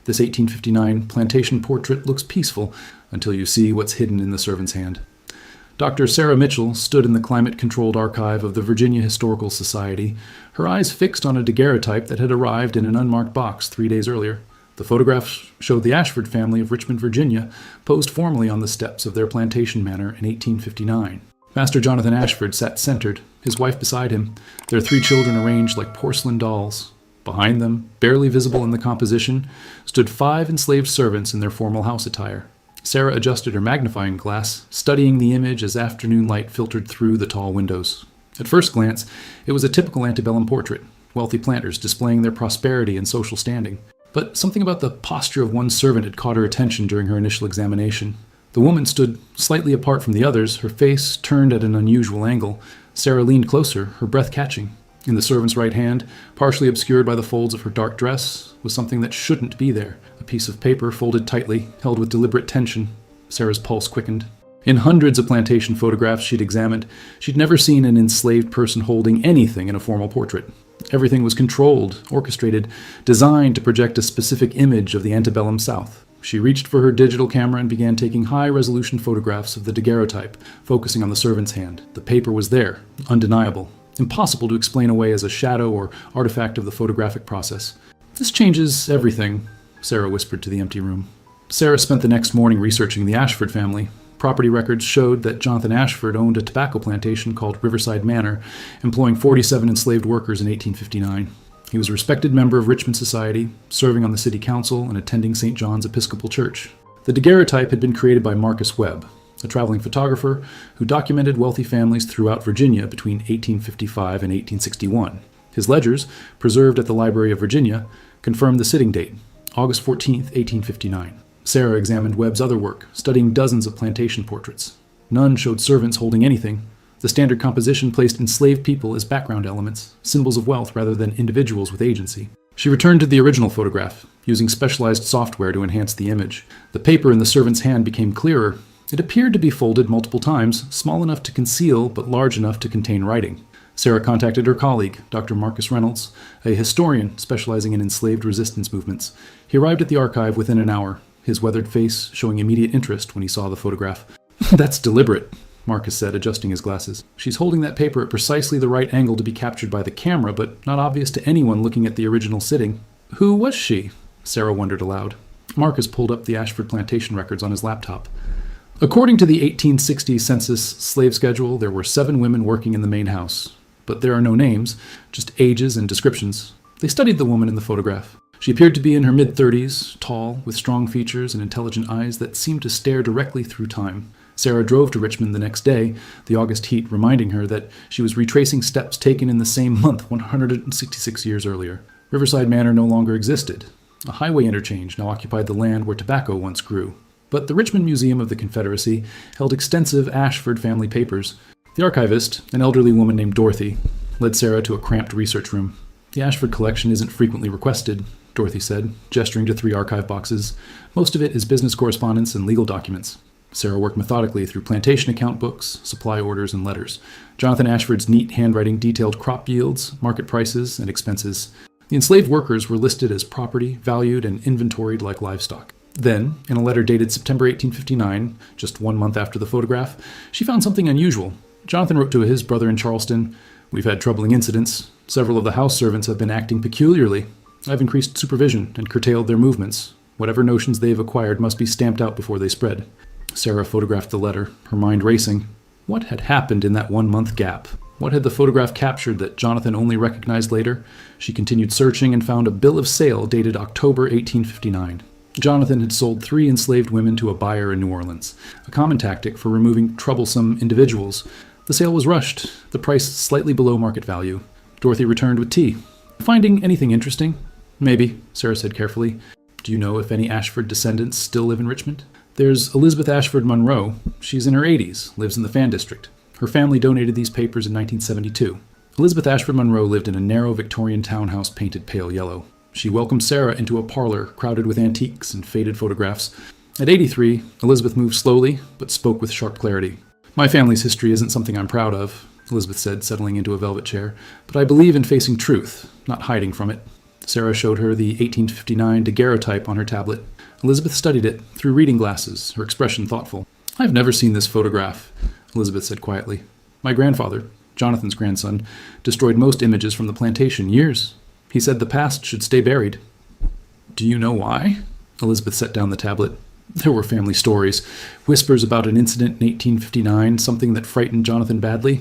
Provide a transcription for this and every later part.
This 1859 plantation portrait looks peaceful until you see what's hidden in the servant's hand. Dr. Sarah Mitchell stood in the climate-controlled archive of the Virginia Historical Society, her eyes fixed on a daguerreotype that had arrived in an unmarked box 3 days earlier. The photograph showed the Ashford family of Richmond, Virginia, posed formally on the steps of their plantation manor in 1859. Master Jonathan Ashford sat centered, his wife beside him, their 3 children arranged like porcelain dolls. Behind them, barely visible in the composition, stood 5 enslaved servants in their formal house attire. Sarah adjusted her magnifying glass, studying the image as afternoon light filtered through the tall windows. At first glance, it was a typical antebellum portrait, wealthy planters displaying their prosperity and social standing. But something about the posture of one servant had caught her attention during her initial examination. The woman stood slightly apart from the others, her face turned at an unusual angle. Sarah leaned closer, her breath catching. In the servant's right hand, partially obscured by the folds of her dark dress, was something that shouldn't be there. A piece of paper folded tightly, held with deliberate tension. Sarah's pulse quickened. In hundreds of plantation photographs she'd examined, she'd never seen an enslaved person holding anything in a formal portrait. Everything was controlled, orchestrated, designed to project a specific image of the antebellum South. She reached for her digital camera and began taking high-resolution photographs of the daguerreotype, focusing on the servant's hand. The paper was there, undeniable. Impossible to explain away as a shadow or artifact of the photographic process. "This changes everything," Sarah whispered to the empty room. Sarah spent the next morning researching the Ashford family. Property records showed that Jonathan Ashford owned a tobacco plantation called Riverside Manor, employing 47 enslaved workers in 1859. He was a respected member of Richmond society, serving on the city council and attending St. John's Episcopal Church. The daguerreotype had been created by Marcus Webb, a traveling photographer who documented wealthy families throughout Virginia between 1855 and 1861. His ledgers, preserved at the Library of Virginia, confirmed the sitting date, August 14, 1859. Sarah examined Webb's other work, studying dozens of plantation portraits. None showed servants holding anything. The standard composition placed enslaved people as background elements, symbols of wealth rather than individuals with agency. She returned to the original photograph, using specialized software to enhance the image. The paper in the servant's hand became clearer. It appeared to be folded multiple times, small enough to conceal but large enough to contain writing. Sarah contacted her colleague, Dr. Marcus Reynolds, a historian specializing in enslaved resistance movements. He arrived at the archive within an hour, his weathered face showing immediate interest when he saw the photograph. "That's deliberate," Marcus said, adjusting his glasses. "She's holding that paper at precisely the right angle to be captured by the camera, but not obvious to anyone looking at the original sitting." "Who was she?" Sarah wondered aloud. Marcus pulled up the Ashford plantation records on his laptop. According to the 1860 census slave schedule, there were 7 women working in the main house. But there are no names, just ages and descriptions. They studied the woman in the photograph. She appeared to be in her mid-30s, tall, with strong features and intelligent eyes that seemed to stare directly through time. Sarah drove to Richmond the next day, the August heat reminding her that she was retracing steps taken in the same month 166 years earlier. Riverside Manor no longer existed. A highway interchange now occupied the land where tobacco once grew. But the Richmond Museum of the Confederacy held extensive Ashford family papers. The archivist, an elderly woman named Dorothy, led Sarah to a cramped research room. "The Ashford collection isn't frequently requested," Dorothy said, gesturing to 3 archive boxes. "Most of it is business correspondence and legal documents." Sarah worked methodically through plantation account books, supply orders, and letters. Jonathan Ashford's neat handwriting detailed crop yields, market prices, and expenses. The enslaved workers were listed as property, valued, and inventoried like livestock. Then, in a letter dated September 1859, just 1 month after the photograph, she found something unusual. Jonathan wrote to his brother in Charleston, "We've had troubling incidents. Several of the house servants have been acting peculiarly. I've increased supervision and curtailed their movements. Whatever notions they've acquired must be stamped out before they spread." Sarah photographed the letter, her mind racing. What had happened in that 1-month gap? What had the photograph captured that Jonathan only recognized later? She continued searching and found a bill of sale dated October 1859. Jonathan had sold 3 enslaved women to a buyer in New Orleans, a common tactic for removing troublesome individuals. The sale was rushed, the price slightly below market value. Dorothy returned with tea. "Finding anything interesting?" "Maybe," Sarah said carefully. "Do you know if any Ashford descendants still live in Richmond?" "There's Elizabeth Ashford Monroe. She's in her 80s, lives in the Fan District. Her family donated these papers in 1972. Elizabeth Ashford Monroe lived in a narrow Victorian townhouse painted pale yellow. She welcomed Sarah into a parlor crowded with antiques and faded photographs. At 83, Elizabeth moved slowly, but spoke with sharp clarity. "My family's history isn't something I'm proud of," Elizabeth said, settling into a velvet chair, "but I believe in facing truth, not hiding from it." Sarah showed her the 1859 daguerreotype on her tablet. Elizabeth studied it through reading glasses, her expression thoughtful. "I've never seen this photograph," Elizabeth said quietly. "My grandfather, Jonathan's grandson, destroyed most images from the plantation years. He said the past should stay buried." "Do you know why?" Elizabeth set down the tablet. There were family stories, whispers about an incident in 1859, something that frightened Jonathan badly.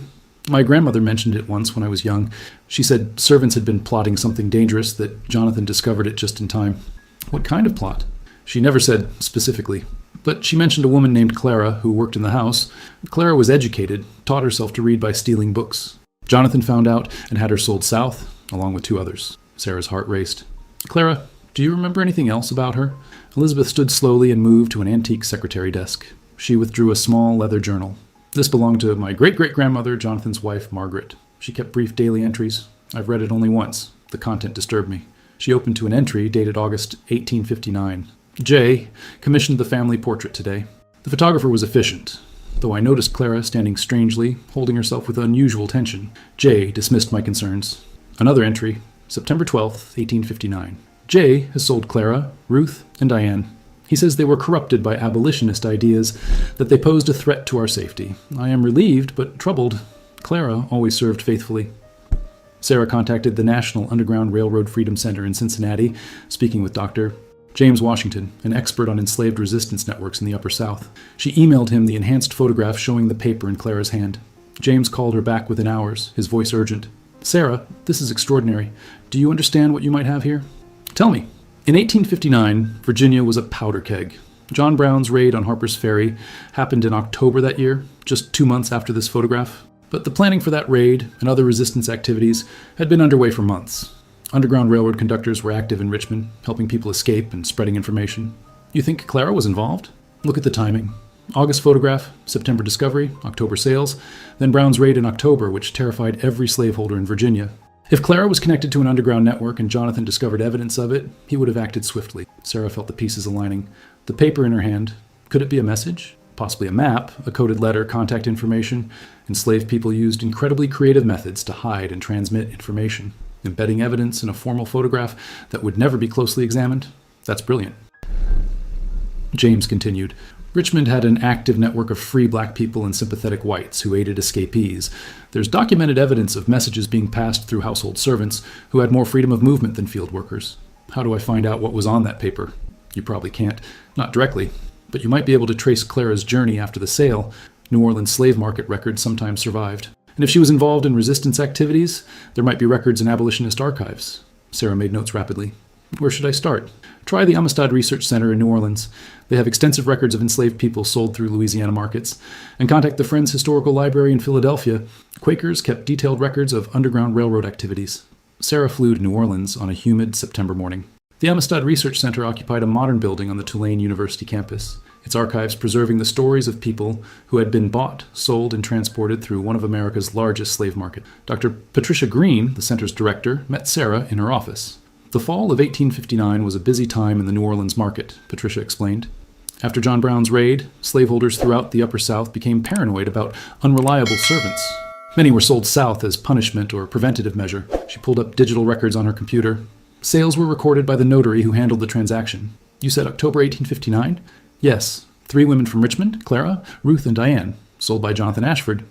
My grandmother mentioned it once when I was young. She said servants had been plotting something dangerous, that Jonathan discovered it just in time. "What kind of plot?" She never said specifically, but she mentioned a woman named Clara who worked in the house. Clara was educated, taught herself to read by stealing books. Jonathan found out and had her sold south, along with 2 others. Sarah's heart raced. "Clara, do you remember anything else about her?" Elizabeth stood slowly and moved to an antique secretary desk. She withdrew a small leather journal. "This belonged to my great-great-grandmother, Jonathan's wife, Margaret. She kept brief daily entries. I've read it only once. The content disturbed me." She opened to an entry dated August 1859. "J. commissioned the family portrait today. The photographer was efficient, though I noticed Clara standing strangely, holding herself with unusual tension. J. dismissed my concerns." Another entry, September 12th, 1859. "J. has sold Clara, Ruth, and Diane. He says they were corrupted by abolitionist ideas, that they posed a threat to our safety. I am relieved, but troubled. Clara always served faithfully." Sarah contacted the National Underground Railroad Freedom Center in Cincinnati, speaking with Dr. James Washington, an expert on enslaved resistance networks in the Upper South. She emailed him the enhanced photograph showing the paper in Clara's hand. James called her back within hours, his voice urgent. "Sarah, this is extraordinary. Do you understand what you might have here?" "Tell me." In 1859, Virginia was a powder keg. John Brown's raid on Harper's Ferry happened in October that year, just 2 months after this photograph. But the planning for that raid and other resistance activities had been underway for months. Underground Railroad conductors were active in Richmond, helping people escape and spreading information. "You think Clara was involved?" "Look at the timing. August photograph, September discovery, October sales, then Brown's raid in October, which terrified every slaveholder in Virginia. If Clara was connected to an underground network and Jonathan discovered evidence of it, he would have acted swiftly." Sarah felt the pieces aligning. The paper in her hand, could it be a message? Possibly a map, a coded letter, contact information. Enslaved people used incredibly creative methods to hide and transmit information. Embedding evidence in a formal photograph that would never be closely examined? That's brilliant. James continued. "Richmond had an active network of free black people and sympathetic whites who aided escapees. There's documented evidence of messages being passed through household servants who had more freedom of movement than field workers. How do I find out what was on that paper? You probably can't. Not directly. But you might be able to trace Clara's journey after the sale. New Orleans slave market records sometimes survived. And if she was involved in resistance activities, there might be records in abolitionist archives." Sarah made notes rapidly. "Where should I start?" "Try the Amistad Research Center in New Orleans. They have extensive records of enslaved people sold through Louisiana markets. And contact the Friends Historical Library in Philadelphia. Quakers kept detailed records of Underground Railroad activities." Sarah flew to New Orleans on a humid September morning. The Amistad Research Center occupied a modern building on the Tulane University campus, its archives preserving the stories of people who had been bought, sold, and transported through one of America's largest slave markets. Dr. Patricia Green, the center's director, met Sarah in her office. "The fall of 1859 was a busy time in the New Orleans market," Patricia explained. "After John Brown's raid, slaveholders throughout the Upper South became paranoid about unreliable servants. Many were sold south as punishment or preventative measure." She pulled up digital records on her computer. "Sales were recorded by the notary who handled the transaction." "You said October 1859? "Yes. 3 women from Richmond, Clara, Ruth, and Diane, sold by Jonathan Ashford."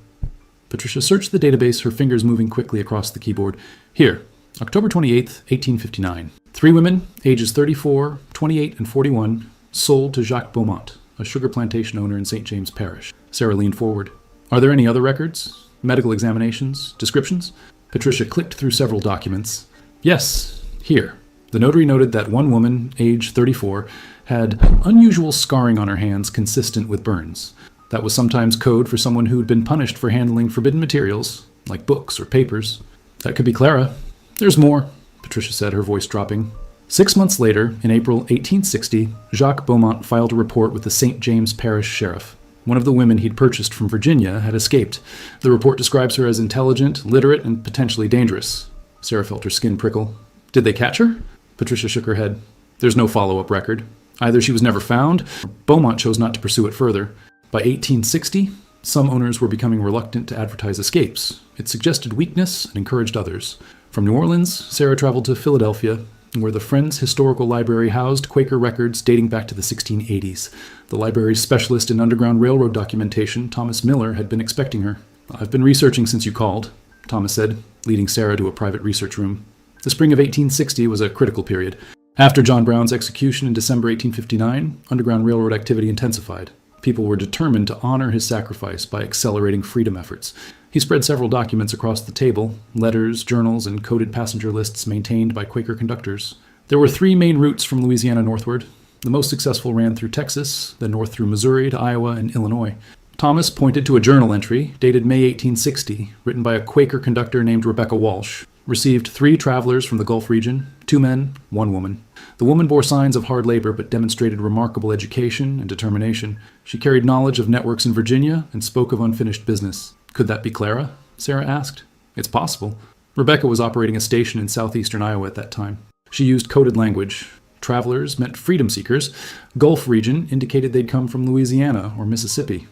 Patricia searched the database, her fingers moving quickly across the keyboard. "Here, October 28th, 1859. 3 women, ages 34, 28, and 41, sold to Jacques Beaumont, a sugar plantation owner in St. James Parish." Sarah leaned forward. "Are there any other records? Medical examinations? Descriptions?" Patricia clicked through several documents. "Yes. Here." The notary noted that one woman, age 34, had unusual scarring on her hands consistent with burns. That was sometimes code for someone who'd been punished for handling forbidden materials, like books or papers. "That could be Clara." "There's more," Patricia said, her voice dropping. 6 months later, in April 1860, Jacques Beaumont filed a report with the St. James Parish Sheriff. One of the women he'd purchased from Virginia had escaped. The report describes her as intelligent, literate, and potentially dangerous. Sarah felt her skin prickle. "Did they catch her?" Patricia shook her head. "There's no follow-up record. Either she was never found, or Beaumont chose not to pursue it further. By 1860, some owners were becoming reluctant to advertise escapes. It suggested weakness and encouraged others. From New Orleans, Sarah traveled to Philadelphia, where the Friends Historical Library housed Quaker records dating back to the 1680s. The library's specialist in Underground Railroad documentation, Thomas Miller, had been expecting her. "I've been researching since you called," Thomas said, leading Sarah to a private research room. The spring of 1860 was a critical period. After John Brown's execution in December 1859, Underground Railroad activity intensified. People were determined to honor his sacrifice by accelerating freedom efforts. He spread several documents across the table, letters, journals, and coded passenger lists maintained by Quaker conductors. There were 3 main routes from Louisiana northward. The most successful ran through Texas, then north through Missouri to Iowa and Illinois. Thomas pointed to a journal entry dated May 1860, written by a Quaker conductor named Rebecca Walsh. Received 3 travelers from the Gulf region, 2 men, 1 woman. The woman bore signs of hard labor but demonstrated remarkable education and determination. She carried knowledge of networks in Virginia and spoke of unfinished business. Could that be Clara? Sarah asked. It's possible. Rebecca was operating a station in southeastern Iowa at that time. She used coded language. Travelers meant freedom seekers. Gulf region indicated they'd come from Louisiana or Mississippi.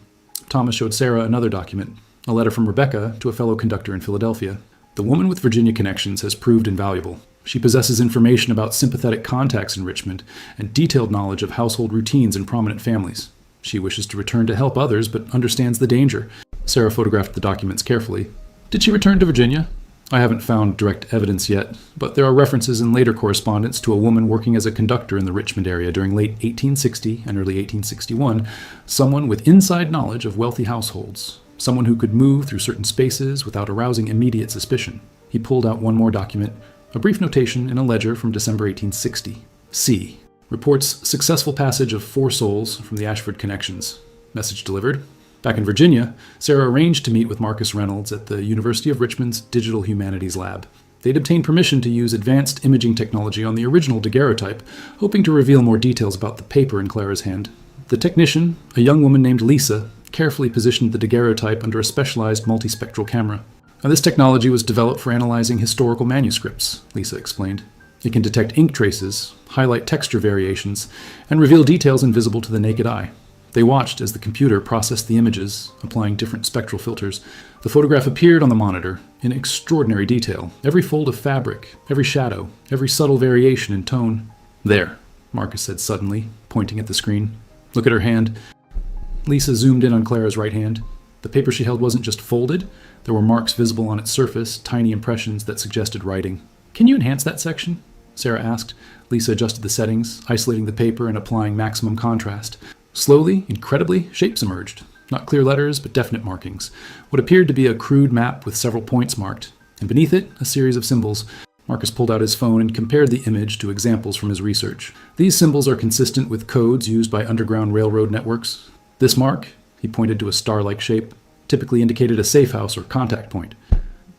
Thomas showed Sarah another document, a letter from Rebecca to a fellow conductor in Philadelphia. The woman with Virginia connections has proved invaluable. She possesses information about sympathetic contacts in Richmond and detailed knowledge of household routines in prominent families. She wishes to return to help others, but understands the danger. Sarah photographed the documents carefully. Did she return to Virginia? I haven't found direct evidence yet, but there are references in later correspondence to a woman working as a conductor in the Richmond area during late 1860 and early 1861, someone with inside knowledge of wealthy households, someone who could move through certain spaces without arousing immediate suspicion. He pulled out one more document, a brief notation in a ledger from December 1860. C. Reports successful passage of 4 souls from the Ashford connections. Message delivered. Back in Virginia, Sarah arranged to meet with Marcus Reynolds at the University of Richmond's Digital Humanities Lab. They'd obtained permission to use advanced imaging technology on the original daguerreotype, hoping to reveal more details about the paper in Clara's hand. The technician, a young woman named Lisa, carefully positioned the daguerreotype under a specialized multispectral camera. Now, this technology was developed for analyzing historical manuscripts, Lisa explained. It can detect ink traces, highlight texture variations, and reveal details invisible to the naked eye. They watched as the computer processed the images, applying different spectral filters. The photograph appeared on the monitor in extraordinary detail, every fold of fabric, every shadow, every subtle variation in tone. There, Marcus said suddenly, pointing at the screen. Look at her hand. Lisa zoomed in on Clara's right hand. The paper she held wasn't just folded. There were marks visible on its surface, tiny impressions that suggested writing. Can you enhance that section? Sarah asked. Lisa adjusted the settings, isolating the paper and applying maximum contrast. Slowly, incredibly, shapes emerged. Not clear letters, but definite markings. What appeared to be a crude map with several points marked, and beneath it, a series of symbols. Marcus pulled out his phone and compared the image to examples from his research. These symbols are consistent with codes used by Underground Railroad networks. This mark, he pointed to a star-like shape, typically indicated a safe house or contact point.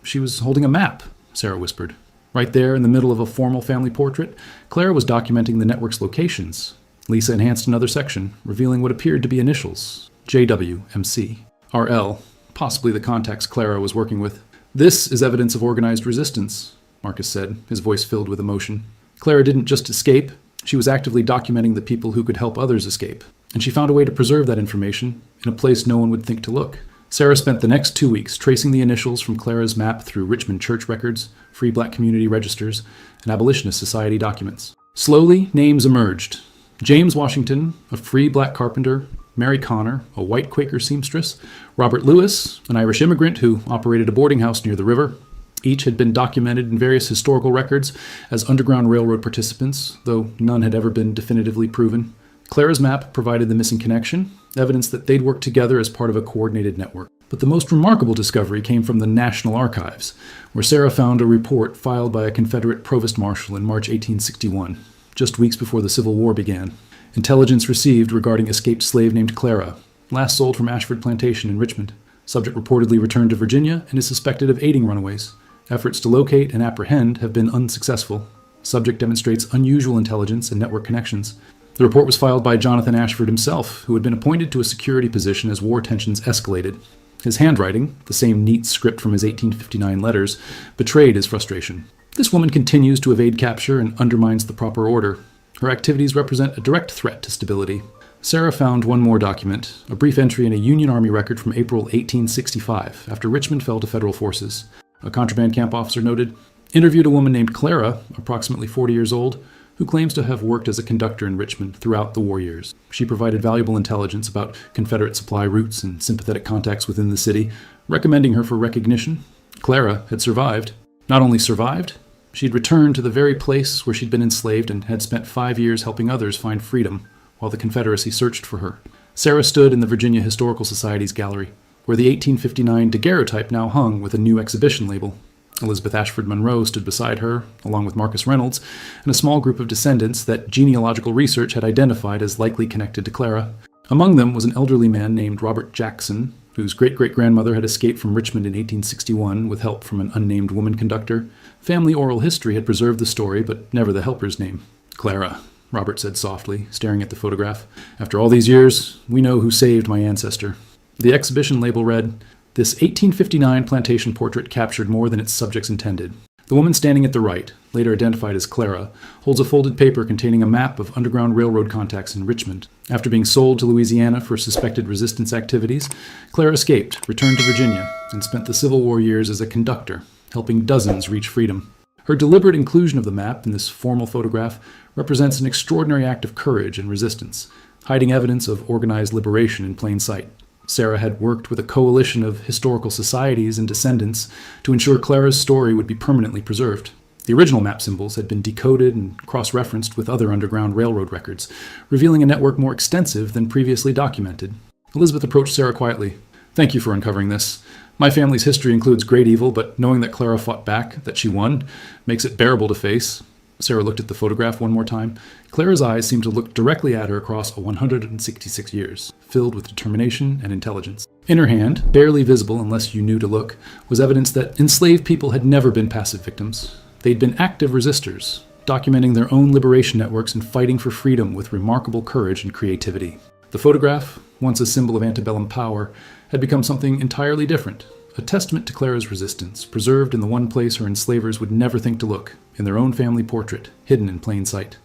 She was holding a map, Sarah whispered. Right there in the middle of a formal family portrait, Clara was documenting the network's locations. Lisa enhanced another section, revealing what appeared to be initials, JWMC. RL, possibly the contacts Clara was working with. This is evidence of organized resistance, Marcus said, his voice filled with emotion. Clara didn't just escape, she was actively documenting the people who could help others escape. And she found a way to preserve that information in a place no one would think to look. Sarah spent the next 2 weeks tracing the initials from Clara's map through Richmond church records, Free Black Community registers, and Abolitionist Society documents. Slowly, names emerged. James Washington, a free black carpenter, Mary Connor, a white Quaker seamstress, Robert Lewis, an Irish immigrant who operated a boarding house near the river. Each had been documented in various historical records as Underground Railroad participants, though none had ever been definitively proven. Clara's map provided the missing connection, evidence that they'd worked together as part of a coordinated network. But the most remarkable discovery came from the National Archives, where Sarah found a report filed by a Confederate provost marshal in March 1861. Just weeks before the Civil War began. Intelligence received regarding escaped slave named Clara, last sold from Ashford Plantation in Richmond. Subject reportedly returned to Virginia and is suspected of aiding runaways. Efforts to locate and apprehend have been unsuccessful. Subject demonstrates unusual intelligence and network connections. The report was filed by Jonathan Ashford himself, who had been appointed to a security position as war tensions escalated. His handwriting, the same neat script from his 1859 letters, betrayed his frustration. This woman continues to evade capture and undermines the proper order. Her activities represent a direct threat to stability. Sarah found one more document, a brief entry in a Union Army record from April 1865, after Richmond fell to federal forces. A contraband camp officer noted, interviewed a woman named Clara, approximately 40 years old, who claims to have worked as a conductor in Richmond throughout the war years. She provided valuable intelligence about Confederate supply routes and sympathetic contacts within the city, recommending her for recognition. Clara had survived. Not only survived, she'd returned to the very place where she'd been enslaved and had spent 5 years helping others find freedom while the Confederacy searched for her. Sarah stood in the Virginia Historical Society's gallery, where the 1859 daguerreotype now hung with a new exhibition label. Elizabeth Ashford Monroe stood beside her, along with Marcus Reynolds, and a small group of descendants that genealogical research had identified as likely connected to Clara. Among them was an elderly man named Robert Jackson, whose great-great-grandmother had escaped from Richmond in 1861 with help from an unnamed woman conductor. Family oral history had preserved the story, but never the helper's name. "Clara," Robert said softly, staring at the photograph. "After all these years, we know who saved my ancestor." The exhibition label read, "This 1859 plantation portrait captured more than its subjects intended." The woman standing at the right, later identified as Clara, holds a folded paper containing a map of Underground Railroad contacts in Richmond. After being sold to Louisiana for suspected resistance activities, Clara escaped, returned to Virginia, and spent the Civil War years as a conductor, helping dozens reach freedom. Her deliberate inclusion of the map in this formal photograph represents an extraordinary act of courage and resistance, hiding evidence of organized liberation in plain sight. Sarah had worked with a coalition of historical societies and descendants to ensure Clara's story would be permanently preserved. The original map symbols had been decoded and cross-referenced with other Underground Railroad records, revealing a network more extensive than previously documented. Elizabeth approached Sarah quietly. "Thank you for uncovering this. My family's history includes great evil, but knowing that Clara fought back, that she won, makes it bearable to face." Sarah looked at the photograph one more time. Clara's eyes seemed to look directly at her across 166 years, filled with determination and intelligence. In her hand, barely visible unless you knew to look, was evidence that enslaved people had never been passive victims. They'd been active resistors, documenting their own liberation networks and fighting for freedom with remarkable courage and creativity. The photograph, once a symbol of antebellum power, had become something entirely different. A testament to Clara's resistance, preserved in the one place her enslavers would never think to look, in their own family portrait, hidden in plain sight.